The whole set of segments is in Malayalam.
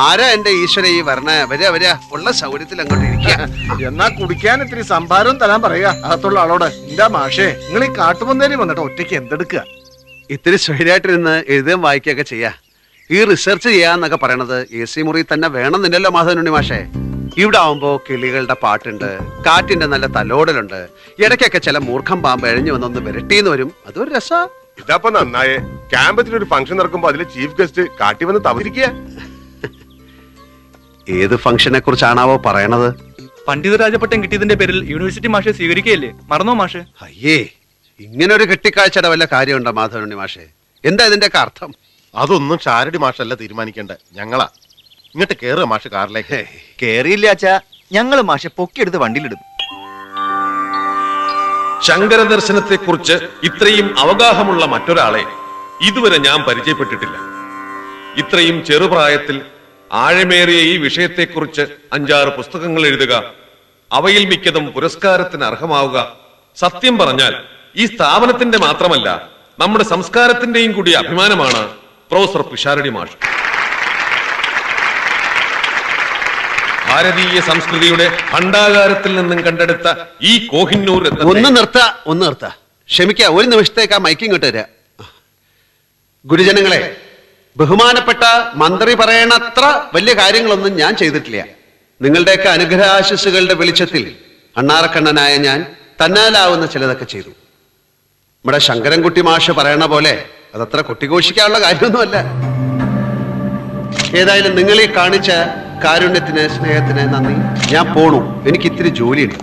ആരാ എന്റെ ഈശ്വര ഈ വരണ? വരിക വരിക, ഉള്ള സൗകര്യത്തിൽ അങ്ങോട്ട് ഇരിക്കുക. എന്നാ കുടിക്കാൻ ഇത്തിരി സംഭാരം തരാൻ പറയുക അകത്തുള്ള ആളോട്. എന്താ മാഷേ, നിങ്ങൾ ഈ കാട്ടുമന്തേരി വന്നിട്ട് ഒറ്റയ്ക്ക് എന്തെടുക്കുക? ഇത്തിരി സ്വൈരായിട്ടിരുന്ന് എഴുതുകയും വായിക്കുകയൊക്കെ ചെയ്യാ. ഈ റിസർച്ച് ചെയ്യാന്നൊക്കെ പറയണത് AC മുറി തന്നെ വേണമെന്നില്ലല്ലോ മാധവനുണ്ണി മാഷേ. ഇവിടെ ആവുമ്പോ കിളികളുടെ പാട്ടുണ്ട്, കാറ്റിന്റെ നല്ല തലോടലുണ്ട്, ഇടയ്ക്കൊക്കെ ചില മൂർഖം പാമ്പ് എഴഞ്ഞു വന്നൊന്ന് വിരട്ടിന്ന് വരും. അതൊരു രസാ. ഇതപ്പൊ നന്നായേ. ക്യാമ്പത്തിൽ ഒരു ഫംഗ്ഷൻ നടക്കുമ്പോ അതിലെ ചീഫ് ഗസ്റ്റ് കാട്ടി വന്ന് തവരിക്കുക. ഏത് ഫംഗ്ഷനെ കുറിച്ചാണാവോ പറയണത്? പണ്ഡിതരാജപട്ടം കിട്ടിയതിന്റെ പേരിൽ യൂണിവേഴ്സിറ്റി മാഷെ സ്വീകരിക്കുകയല്ലേ? മറന്നോ മാഷെ? അയ്യേ, ഇങ്ങനൊരു കെട്ടിക്കാഴ്ചയുടെ വല്ല കാര്യമുണ്ടോ മാധവനുണ്ണി മാഷേ? എന്താ ഇതിന്റെയൊക്കെ അർത്ഥം? അതൊന്നും ഷാരടി മാഷല്ല തീരുമാനിക്കേണ്ട, ഞങ്ങളാ. ഇങ്ങോട്ട് കേറുക മാഷ് കാറിലേക്ക്. കേറിയില്ല അച്ഛാ, ഞങ്ങള് മാഷെ പൊക്കിയെടുത്ത് വണ്ടിയിലിടും. ശങ്കര ദർശനത്തെ കുറിച്ച് ഇത്രയും അവഗാഹമുള്ള മറ്റൊരാളെ ഇതുവരെ ഞാൻ പരിചയപ്പെട്ടിട്ടില്ല. ഇത്രയും ചെറുപ്രായത്തിൽ ആഴമേറിയ ഈ വിഷയത്തെക്കുറിച്ച് 5-6 പുസ്തകങ്ങൾ എഴുതുക, അവയിൽ മിക്കതും പുരസ്കാരത്തിന് അർഹമാവുക. സത്യം പറഞ്ഞാൽ ഈ സ്ഥാപനത്തിന്റെ മാത്രമല്ല നമ്മുടെ സംസ്കാരത്തിന്റെയും കൂടി അഭിമാനമാണ് പ്രൊഫസർ പിഷാരടി മാഷ്. ഭാരതീയ സംസ്കൃതിയുടെ ഭണ്ഡാകാരത്തിൽ നിന്നും കണ്ടെടുത്ത ഈ കോഹിന്നൂർ ഒന്ന് നിർത്ത. ക്ഷമിക്ക, ഒരു നിമിഷത്തേക്ക് ആ മൈക്കിങ് ഇട്ട് തരാ. ഗുരുജനങ്ങളെ, ബഹുമാനപ്പെട്ട മന്ത്രി പറയണത്ര വലിയ കാര്യങ്ങളൊന്നും ഞാൻ ചെയ്തിട്ടില്ല. നിങ്ങളുടെയൊക്കെ അനുഗ്രഹാശിസുകളുടെ വെളിച്ചത്തിൽ അണ്ണാറക്കണ്ണനായ ഞാൻ തന്നാലാവുന്ന ചിലതൊക്കെ ചെയ്തു. നമ്മുടെ ശങ്കരൻകുട്ടി മാഷ് പറയണ പോലെ അതത്ര കൊട്ടിഘോഷിക്കാനുള്ള കാര്യമൊന്നുമല്ല. ഏതായാലും നിങ്ങൾ ഈ കാണിച്ച കാരുണ്യത്തിന്, സ്നേഹത്തിന് നന്ദി. ഞാൻ പോണു, എനിക്ക് ഇത്തിരി ജോലിയുണ്ട്.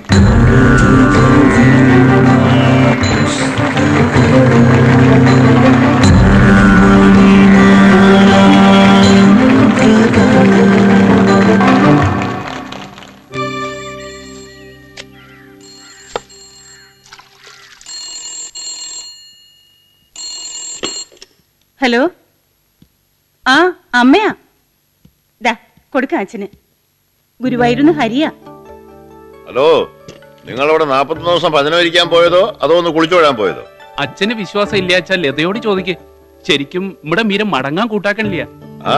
ഹലോ, ആ അമ്മയാ. ദാ കൊടുക്ക അച്ഛന്. ഗുരുവായൂരുന്ന് ഹരിയാ. ഹലോ, നിങ്ങളവിടെ 41 ദിവസം ഭജനമിരിക്കാൻ പോയതോ അതോ ഒന്ന് കുളിച്ചു വിടാൻ പോയതോ? അച്ഛന് വിശ്വാസം ഇല്ലാച്ചാ ലതയോട് ചോദിക്ക്. ശരിക്കും ഇവിടെ മീരം മടങ്ങാൻ കൂട്ടാക്കണില്ല. ആ,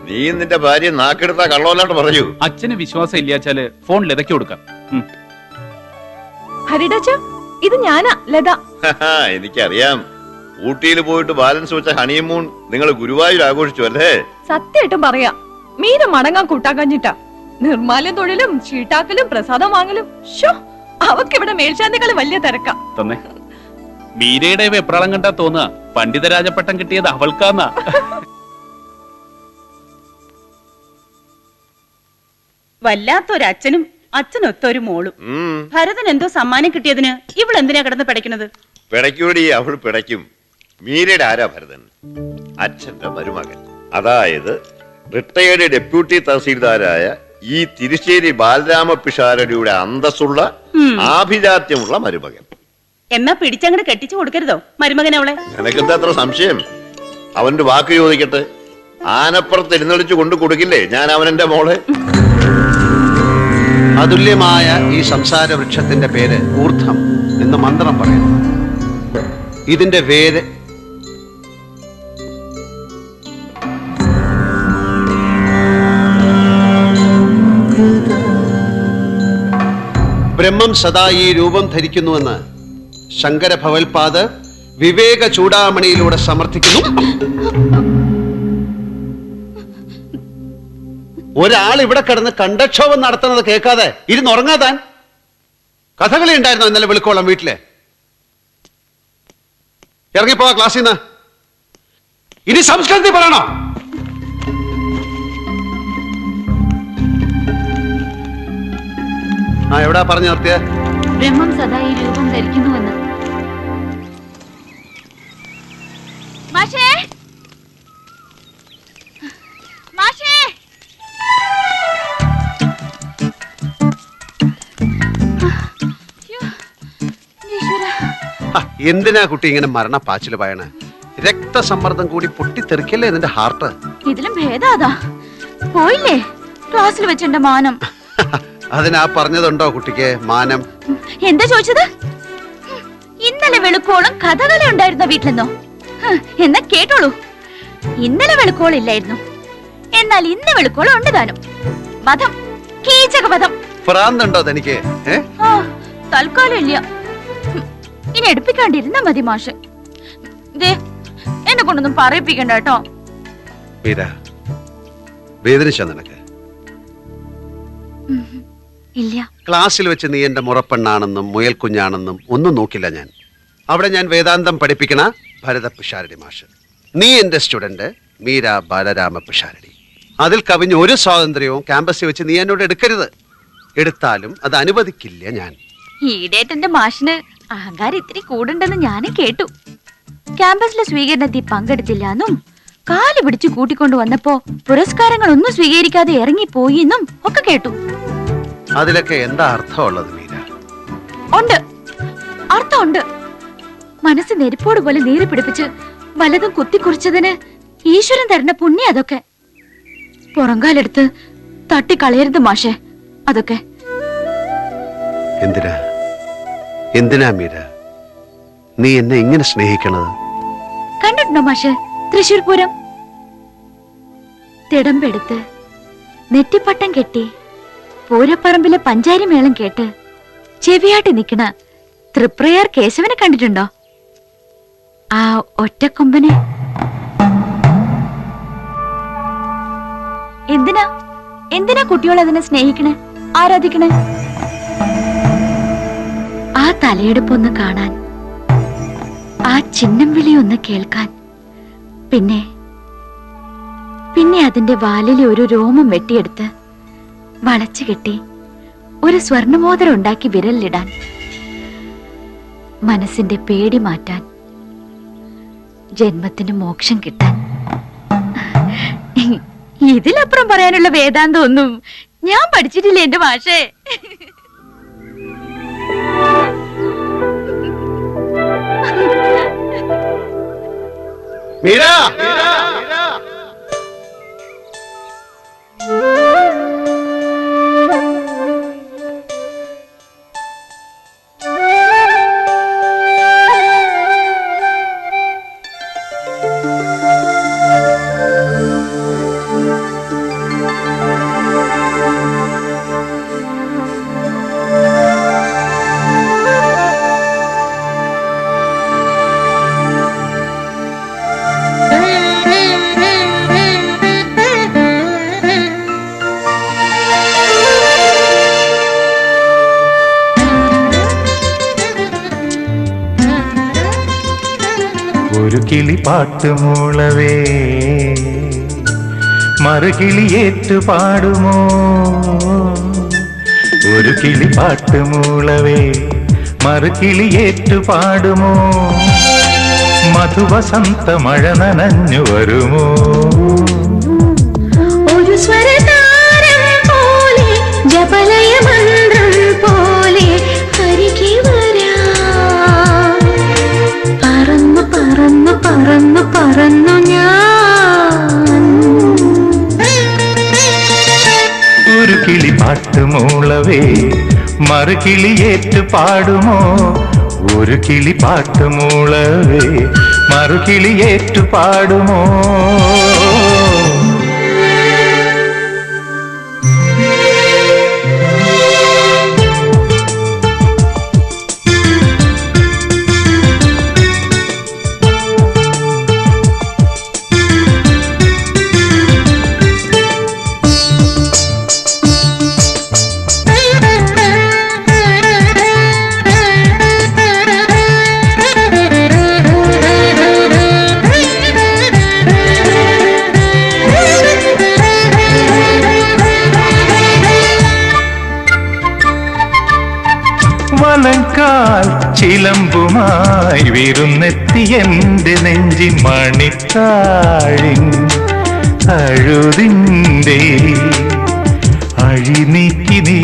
നീ നിന്റെ ഭാര്യ നാക്കെടുത്താ കള്ളവല്ലാണ്ട് പറയൂ. അച്ഛന് വിശ്വാസം ഇല്ലാച്ചാല് ഫോൺ ലതയ്ക്ക് കൊടുക്കാം. ഹരിടാച്ച, ഇത് ഞാനാ ലത. എനിക്കറിയാം. ഊട്ടിയിൽ പോയിട്ട് ബാലൻസ് വെച്ച ഹണിമൂൺ നിങ്ങൾ ഗുരുവായൂർ ആഘോഷിച്ചു അല്ലേ? സത്യമായിട്ടും പറയാ, മീര മടങ്ങാൻ കൂട്ടാക്കഞ്ഞിട്ടാ. നിർമ്മാല്യം തൊഴിലും ചീട്ടാക്കലും പ്രസാദം വാങ്ങലും. അവക്കിവിടെ മേൽശാന്തികള് വലിയ തിരക്കാ. തന്നെ മീരയുടെ വെപ്രാളം കണ്ടാ തോന്നുക പണ്ഡിതരാജപട്ടം കിട്ടിയത് അവൾക്കാന്നാ. വല്ലാത്തൊരച്ഛനും അച്ഛനൊത്തൊരു മോളും. ഭരതൻ എന്തോ സമ്മാനം കിട്ടിയതിന് ഇവളെന്തിനാ കിടന്ന് പിടയ്ക്കുന്നത്? പിടയ്ക്കൂടി, അവൾ പിടയ്ക്കും. മീരയുടെ ആരാ ഭരതൻ? അച്ഛന്റെ മരുമകൻ. അതായത് റിട്ടയേർഡ് ഡെപ്യൂട്ടി തഹസീൽദാരായ ഈ തിരുശ്ശേരി ബാലരാമ പിഷാരടിയുടെ അന്തസ്സുള്ള ആഭിജാത്യമുള്ള മരുമകൻ. എന്നാ പിടിച്ചങ്ങട് കെട്ടിച്ചു കൊടുക്കരുതോ മരുമകൻ അവളെ? നിനക്കെന്താ അത്ര സംശയം? അവന്റെ വാക്ക് ചോദിക്കട്ടെ. ആനപ്പുറത്ത് എഴുന്നള്ളിച്ചു കൊണ്ടു കൊടുക്കില്ലേ ഞാൻ അവനെന്റെ മോളെ? അതുല്യമായ ഈ സംസാര വൃക്ഷത്തിന്റെ പേര് ഊർധ്വം എന്ന് മന്ത്രം പറയുന്നു. ഇതിന്റെ വേര് ബ്രഹ്മം സദാ ഈ രൂപം ധരിക്കുന്നുവെന്ന് ശങ്കര ഭവൽപാദർ വിവേക ചൂടാമണിയിലൂടെ സമർത്ഥിക്കുന്നു. ഒരാൾ ഇവിടെ കിടന്ന് കണ്ടക്ഷോഭം നടത്തുന്നത് കേൾക്കാതെ ഇരുന്നുറങ്ങാതാൻ. കഥകളി ഉണ്ടായിരുന്നോ ഇന്നലെ വെളുക്കോളം വീട്ടില്? ഇറങ്ങിപ്പോവാ ക്ലാസ്സിൽ നിന്ന്. ഇനി സംസ്കൃതി പറയണോ? ആ, എവിടാ പറഞ്ഞു നിർത്തിയ? ബ്രഹ്മം സദാ ഈ രൂപം ധരിക്കുന്നുവെന്ന്. മാഷേ, മാഷേ, എന്തിനാ കുട്ടി ഇങ്ങനെ മരണപ്പാച്ചില് പറയണേ? രക്തസമ്മർദ്ദം കൂടി പൊട്ടിത്തെറിക്കല്ലേ നിന്റെ ഹാർട്ട്? ഇതിലും ഭേദാതാ. പോയില്ലേ ക്ലാസ്സിൽ വെച്ചെന്റെ മാനം. അതിനാ പറഞ്ഞതുണ്ടോ കുട്ടിക്ക് മാനം? എന്താ ചോദിച്ചത്? ഇന്നലെ വെളുക്കോളം കഥകളി ഉണ്ടായിരുന്ന വീട്ടിലെന്നോ? എന്നാ കേട്ടോളൂ. ഇന്നലെ വെളുക്കോളം ഇല്ലായിരുന്നു, എന്നാൽ ഇന്ന് വെളുക്കോളം ഉണ്ട് താനും. വധം, കീചക വധം. ഭ്രാന്തുണ്ടോ തനിക്ക്? തൽക്കാലം ഇല്ല. ഇനി എടുപ്പിക്കാണ്ടിരുന്ന മതി മാഷെ. എന്നെ കൊണ്ടൊന്നും പറയിപ്പിക്കണ്ട കേട്ടോ. മീര, വേദനിച്ചോ നിനക്ക്? ഇല്ല. ക്ലാസ്സിൽ വെച്ച് നീ എന്റെ മുറപ്പെണ്ണാണെന്നും മുയൽ കുഞ്ഞാണെന്നും ഒന്നും നോക്കില്ല ഞാൻ. അവിടെ ഞാൻ വേദാന്തം പഠിപ്പിക്കണ ഭരത പിഷാരടി മാഷ്. നീ എന്റെ സ്റ്റുഡന്റ് മീര ബാലരാമ പിഷാരടി. അതിൽ കവിഞ്ഞ് ഒരു സ്വാതന്ത്ര്യവും ക്യാമ്പസിൽ വെച്ച് നീ എന്നോട് എടുക്കരുത്. എടുത്താലും അത് അനുവദിക്കില്ല ഞാൻ. ഈടേറ്റന്റെ മാഷിന് അഹങ്കാരം ഇത്തിരി കൂടുണ്ടെന്ന് ഞാനും കേട്ടു. ക്യാമ്പസിലെ സ്വീകരണത്തിൽ പങ്കെടുത്തില്ലെന്നും കാല് പിടിച്ച് കൂട്ടിക്കൊണ്ടു വന്നപ്പോ പുരസ്കാരങ്ങളൊന്നും സ്വീകരിക്കാതെ ഇറങ്ങിപ്പോയി എന്നും ഒക്കെ കേട്ടു. അതിലൊക്കെ എന്താ അർത്ഥമുള്ളത് മീര? ഉണ്ട്, അർത്ഥമുണ്ട്. മനസ്സ് നെരിപ്പോട് പോലെ നീറി പിടിപ്പിച്ച് വലതും കുത്തിക്കുറിച്ചതിന് ഈശ്വരൻ തരുന്ന പുണ്യം അതൊക്കെ. പുറങ്കാലെടുത്ത് തട്ടിക്കളയരുത് മാഷെ അതൊക്കെ. എന്തിനാ മീര നീ എന്നെ ഇങ്ങനെ സ്നേഹിക്കണത്? കണ്ടിട്ടുണ്ടോ മാഷെ തൃശ്ശൂർ പൂരം? തിടമ്പെടുത്ത് നെറ്റിപ്പട്ടം കെട്ടി പൂരപ്പറമ്പിലെ പഞ്ചാരി മേളം കേട്ട് ചെവിയാട്ടി നിക്കണ തൃപ്രയാർ കേശവനെ കണ്ടിട്ടുണ്ടോ? ആ ഒറ്റക്കൊമ്പനെ. എന്തിനാ കുട്ടികൾ അതിനെ സ്നേഹിക്കണേ, ആരാധിക്കണേ? ആ തലയെടുപ്പൊന്ന് കാണാൻ, ആ ചിഹ്നം വിളി ഒന്ന് കേൾക്കാൻ, പിന്നെ അതിന്റെ വാലിലെ ഒരു രോമം വെട്ടിയെടുത്ത് വളച്ചു കെട്ടി ഒരു സ്വർണമോതിരം ഉണ്ടാക്കി വിരലിലിടാൻ, മനസ്സിന്റെ പേടി മാറ്റാൻ, ജന്മത്തിന് മോക്ഷം കിട്ടാൻ. ഇതിലപ്പുറം പറയാനുള്ള വേദാന്തം ഒന്നും ഞാൻ പഠിച്ചിട്ടില്ല എന്റെ മാഷേ. മീര, ഒരു കിളി പാട്ടുമൂളവേ മറുകിളിയേറ്റു പാടുമോ? ഒരു കിളി പാട്ടുമൂളവേ മറുകിളിയേറ്റു പാടുമോ? മധുവസന്ത മഴ നനഞ്ഞു വരുമോ? ഒരു സ്വരതാരം പോലെ ജപലയ മന്ത്രം പോലെ അരികെ വരാം. പറന്നു പറന്നു പറന്നു പറന്നു ഞാൻ. ഒരു കിളി പാട്ടുമൂളവേ മറുകിളിയേറ്റു പാടുമോ? ഒരു കിളി പാട്ടുമൂളവേ മറുകിളിയേറ്റു പാടുമോ? വലങ്കാൽ ചിലമ്പുമായി വിരുന്നെത്തി എന്റെ നെഞ്ചി മണിത്താഴി അഴുതിൻ്റെ അഴിനീക്കി നീ.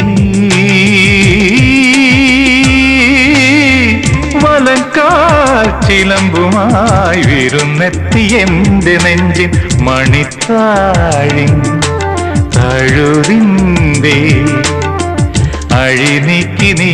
വലങ്കാൽ ചിലമ്പുമായി വിരുന്നെത്തി എന്റെ നെഞ്ചി മണിത്താഴി അഴുതിൻ എന്റെ അഴിനീക്കി നീ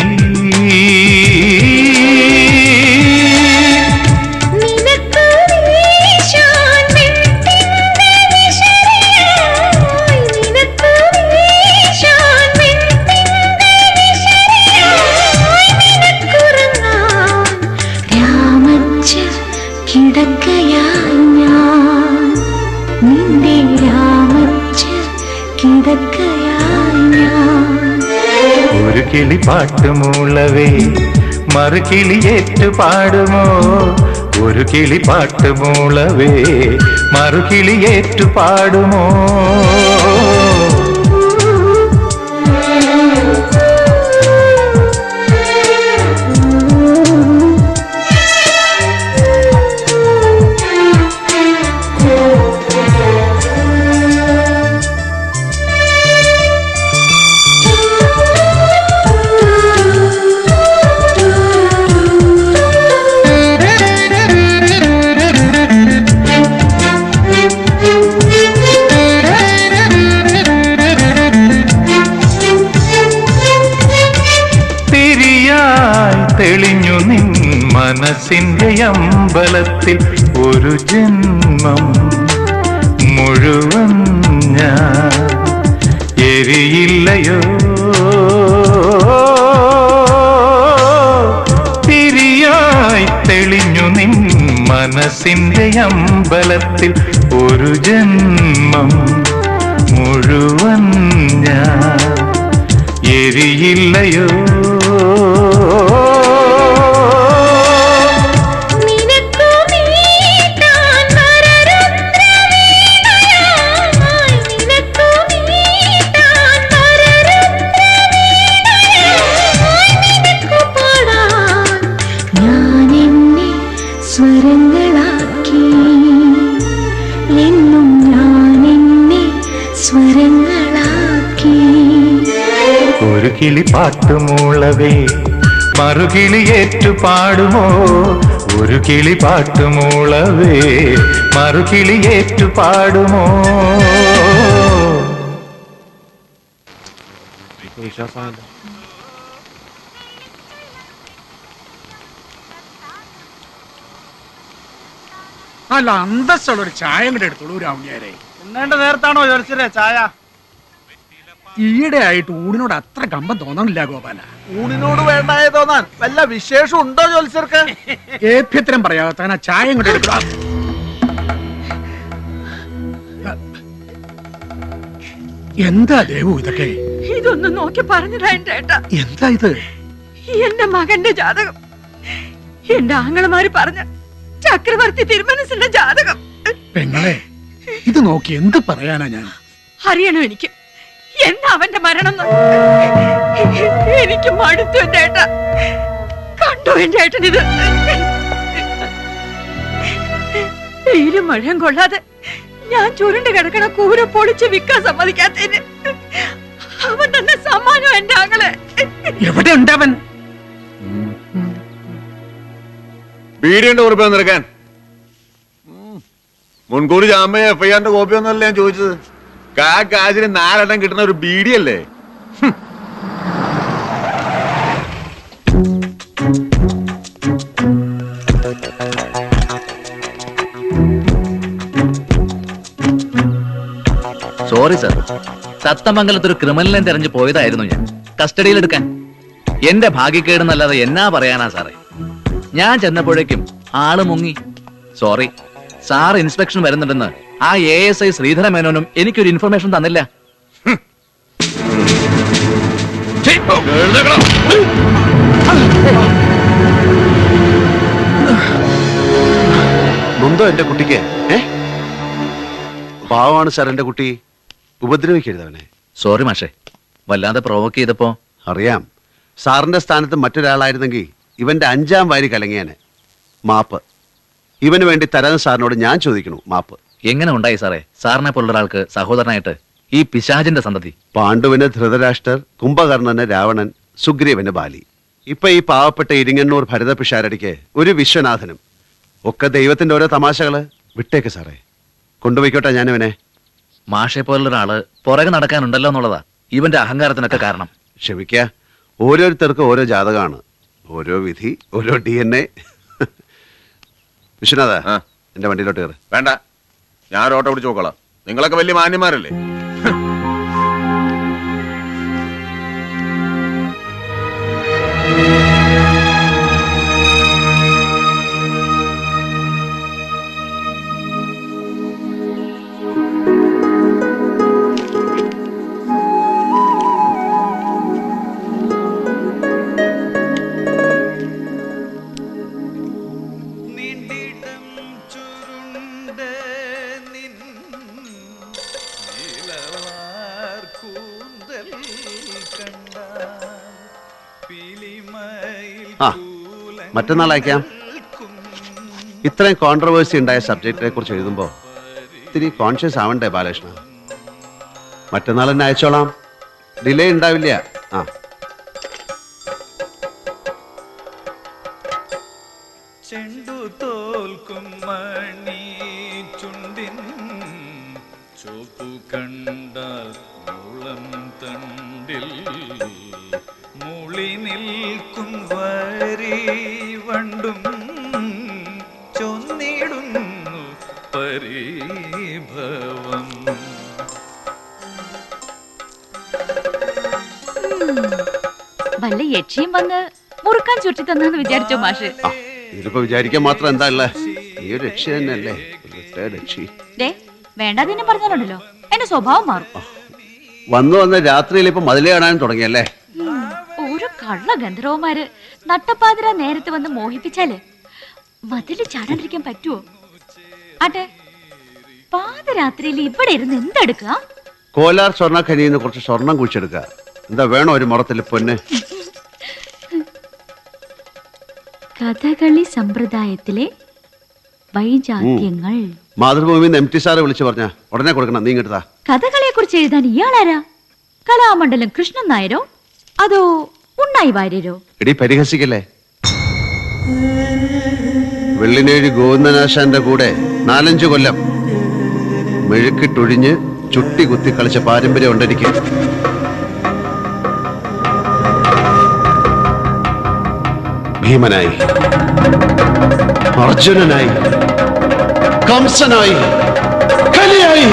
ഒരു കിളി പാട്ടുമൂളവേ മറുകിളിയേറ്റു പാടുമോ ഒരു കിളി പാട്ടുമൂളവേ മറുകിളിയേറ്റു പാടുമോ തെളിഞ്ഞു നിൻ മനസ്സിന്റെ അമ്പലത്തിൽ ഒരു ജന്മം മുഴുവൻ ഞാൻ എരിയില്ലയോ തിരിയായി തെളിഞ്ഞു നിൻ മനസ്സിന്റെ അമ്പലത്തിൽ ഒരു ജന്മം മുഴുവൻ ഞാൻ എരിയില്ലയോ ഒരു കിളി പാട്ടുമൂളവേ മറുകിളിയേറ്റു പാടുമോ ഒരു കിളി പാട്ടുമൂളവേ മറുകിളിയേറ്റു പാടുമോ അല്ല അന്തസ്സുള്ള ഒരു ചായ കൂടെ എടുത്തോളൂ രാവുണ്ണിയാരെ. എന്നേണ്ട നേരത്താണോ ചോദിച്ചേ ചായ ഈയിടെ ആയിട്ട് ഊടിനോട് അത്ര കമ്പം തോന്നണില്ല ഗോപാല. ഊണിനോട് വേണ്ടായ തോന്നാൻ വല്ല വിശേഷം ഉണ്ടോ ജോത്സ്യർക്ക്? ഏഭ്യത്തരം പറയാത്ത ആ ചായ കൂടെ എടുക്കാം. എന്താ ദേവു ഇതൊക്കെ? ഇതൊന്നും നോക്കി പറഞ്ഞില്ല എന്റെ ഏട്ടാ. എന്താ ഇത്? എന്റെ മകന്റെ ജാതകം എന്റെ ആങ്ങളമാര് പറഞ്ഞ ചക്രവർത്തി തിരുമനസിന്റെ ജാതകം. പെങ്ങളെ, ഇത് നോക്കി എന്ത് പറയാനാ ഞാൻ? അറിയണോ എനിക്ക് എന്നാ അവന്റെ മരണം? എനിക്ക് മടുത്തു എന്റെ ഏട്ടാ. കണ്ടോ എന്റെ ഏട്ടൻ ഇത്? വെയിലും മഴയും കൊള്ളാതെ ഞാൻ ചുരുണ്ട് കിടക്കണ കൂര പൊളിച്ച് വിൽക്കാൻ സമ്മതിക്കാത്തതിന് അവൻ തന്നെ സമ്മാനം എന്റെ ആങ്ങളെ. എവിടെ ഉണ്ടവൻ? ബീഡിയുണ്ട് ഉറപ്പ് നിറക്കാൻ മുൻകൂർ ജാമ്യ എഫ്ഐആറിന്റെ കോപ്പി ഒന്നല്ല ഞാൻ ചോദിച്ചത്. കാശിന് 4 എണ്ണം കിട്ടുന്ന ഒരു ബീഡിയല്ലേ? സോറി സാർ, സത്തമംഗലത്ത് ഒരു ക്രിമിനലിനെ തെരഞ്ഞു പോയതായിരുന്നു ഞാൻ കസ്റ്റഡിയിലെടുക്കാൻ. എന്റെ ഭാഗ്യക്കേടെന്നല്ലാതെ എന്നാ പറയാനാ സാറേ. ഞാൻ ചെന്നപ്പോഴേക്കും ആള് മുങ്ങി. സോറി സാർ, ഇൻസ്പെക്ഷൻ വരുന്നുണ്ടെന്ന് ആ ASI ശ്രീധര മേനോനും എനിക്കൊരു ഇൻഫർമേഷൻ തന്നില്ല. മുന്തോ എന്റെ കുട്ടിക്ക്? പാവമാണ് സാർ എന്റെ കുട്ടി, ഉപദ്രവിക്കരുത് അവനെ. സോറി മാഷെ, വല്ലാതെ പ്രൊവോക്ക് ചെയ്തപ്പോ. അറിയാം, സാറിന്റെ സ്ഥാനത്ത് മറ്റൊരാളായിരുന്നെങ്കിൽ ഇവന്റെ 5ാം വാരി കലങ്ങിയാനെ. മാപ്പ് ഇവന് വേണ്ടി തരാൻ സാറിനോട് ഞാൻ ചോദിക്കണു മാപ്പ്. എങ്ങനെ ഉണ്ടായി സാറേ സാറിനെ പോലുള്ള ഒരാൾക്ക് സഹോദരനായിട്ട് ഈ പിശാചിന്റെ സന്തതി? പാണ്ഡുവിന് ധൃതരാഷ്ട്രർ, കുംഭകർണന് രാവണൻ, സുഗ്രീവന് ബാലി. ഇപ്പൊ ഈ പാവപ്പെട്ട ഇരിങ്ങണ്ണൂർ ഭരത പിഷാരടിക്ക് ഒരു വിശ്വനാഥനും. ഒക്കെ ദൈവത്തിന്റെ ഓരോ തമാശകള്. വിട്ടേക്ക് സാറേ, കൊണ്ടുപോയിക്കോട്ടെ ഞാനിവനെ. മാഷെ പോലുള്ള ഒരാള് പുറകെ നടക്കാനുണ്ടല്ലോ എന്നുള്ളതാ ഇവന്റെ അഹങ്കാരത്തിനൊക്കെ കാരണം. ക്ഷമിക്ക, ഓരോരുത്തർക്കും ഓരോ ജാതകമാണ്, ഓരോ വിധി, ഓരോ DNA. വിശ്വനാഥ, എന്റെ വണ്ടിയിലോട്ട് കയറി. വേണ്ട, ഞാൻ ഓട്ടോ പിടിച്ച് നോക്കോളാം. നിങ്ങളൊക്കെ വലിയ മാന്യന്മാരല്ലേ. ആ, മറ്റന്നാൾ അയക്കാം. ഇത്രയും കോൺട്രവേഴ്സി ഉണ്ടായ സബ്ജക്റ്റിനെ കുറിച്ച് എഴുതുമ്പോൾ ഇത്തിരി കോൺഷ്യസ് ആവണ്ടേ ബാലകൃഷ്ണ? മറ്റന്നാൾ തന്നെ അയച്ചോളാം, ഡിലേ ഉണ്ടാവില്ല. ആ, ചെണ്ടു തോൽക്കും മണി ചുണ്ടിൻ ചോപ്പു കണ്ടാൽ മുളം തണ്ടിൽ മുളി നിൽക്കും വരി വണ്ടും ചൊന്നിടുന്നു പരിഭവം. വല്ല യക്ഷിയും വന്ന് മുറുക്കാൻ ചുറ്റി തന്നെന്ന് വിചാരിച്ചോ മാഷ്? ഇതിപ്പോ വിചാരിക്കാൻ മാത്രം എന്താ ഉള്ളേ? ഈ ഒരു രക്ഷ തന്നെയല്ലേ രക്ഷി. വേണ്ടാതിനെ പറഞ്ഞാലുണ്ടല്ലോ എന്റെ സ്വഭാവം മാറും. വന്ന് രാത്രിയിൽ ഇപ്പൊ മതിലേ കാണാൻ തുടങ്ങിയല്ലേ? ഒരു കള്ള ഗന്ധർവന്മാര് നട്ടപ്പാതിര നേരത്തെ വന്ന് മോഹിപ്പിച്ചാല് മതില് ചാടാണ്ടിരിക്കാൻ പറ്റുമോ? ആട്ടെ, പാതിരാത്രിയിൽ ഇവിടെ ഇരുന്ന് എന്തെടുക്കുക? കോലാർ സ്വർണ്ണ ഖനിന്ന് കുറച്ച് സ്വർണം കുഴിച്ചെടുക്കുക. എന്താ വേണോ ഒരു മുറത്തിൽ പൊന്ന്? കഥകളി സമ്പ്രദായത്തിലെ വൈജാത്യങ്ങൾ. മാതൃഭൂമി MT സാറെ വിളിച്ചു പറഞ്ഞ ഉടനെ കൊടുക്കണം. നീ ഇങ്ങോട്ടാ. കഥകളെ കുറിച്ച് എഴുതാൻ ഇയാളാരാ? കലാമണ്ഡലം കൃഷ്ണൻ നായരോ അതോ ഉണ്ണായി വാര്യരോ? എടി പരിഹസിക്കല്ലേ. വെള്ളിനേഴി ഗോവിന്ദനാശാന്റെ കൂടെ 4-5 കൊല്ലം മെഴുക്കിട്ടൊഴിഞ്ഞ് ചുട്ടി കുത്തി കളിച്ച പാരമ്പര്യം ഉണ്ടെനിക്ക്. ഭീമനായി, അർജുനനായി, കംസനായി, കലിയായി.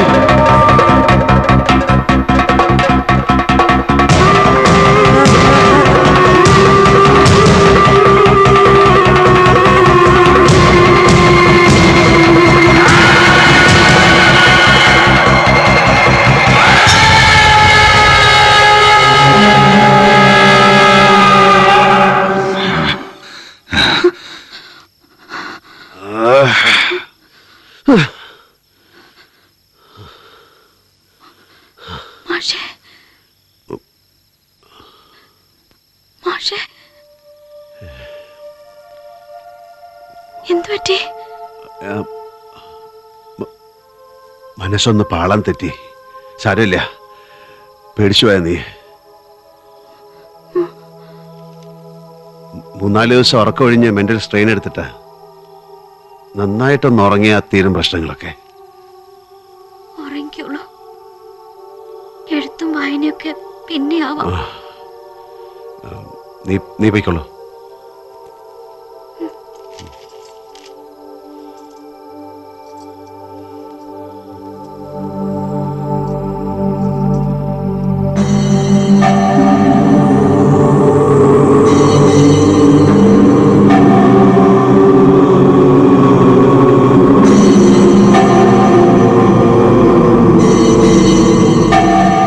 മനസ്സൊന്ന് പാളം തെറ്റി. സാരമില്ല, പേടിച്ചു പോയ നീ. 3-4 ദിവസം ഉറക്കമൊഴിഞ്ഞ് മെന്റൽ സ്ട്രെയിൻ എടുത്തിട്ടാ. നന്നായിട്ടൊന്ന് ഉറങ്ങിയാ തീരും പ്രശ്നങ്ങളൊക്കെ. ഉറങ്ങിക്കോളൂ, എഴുത്തും വായനയൊക്കെ പിന്നെ ആവാം. നീ പോയിക്കോളൂ.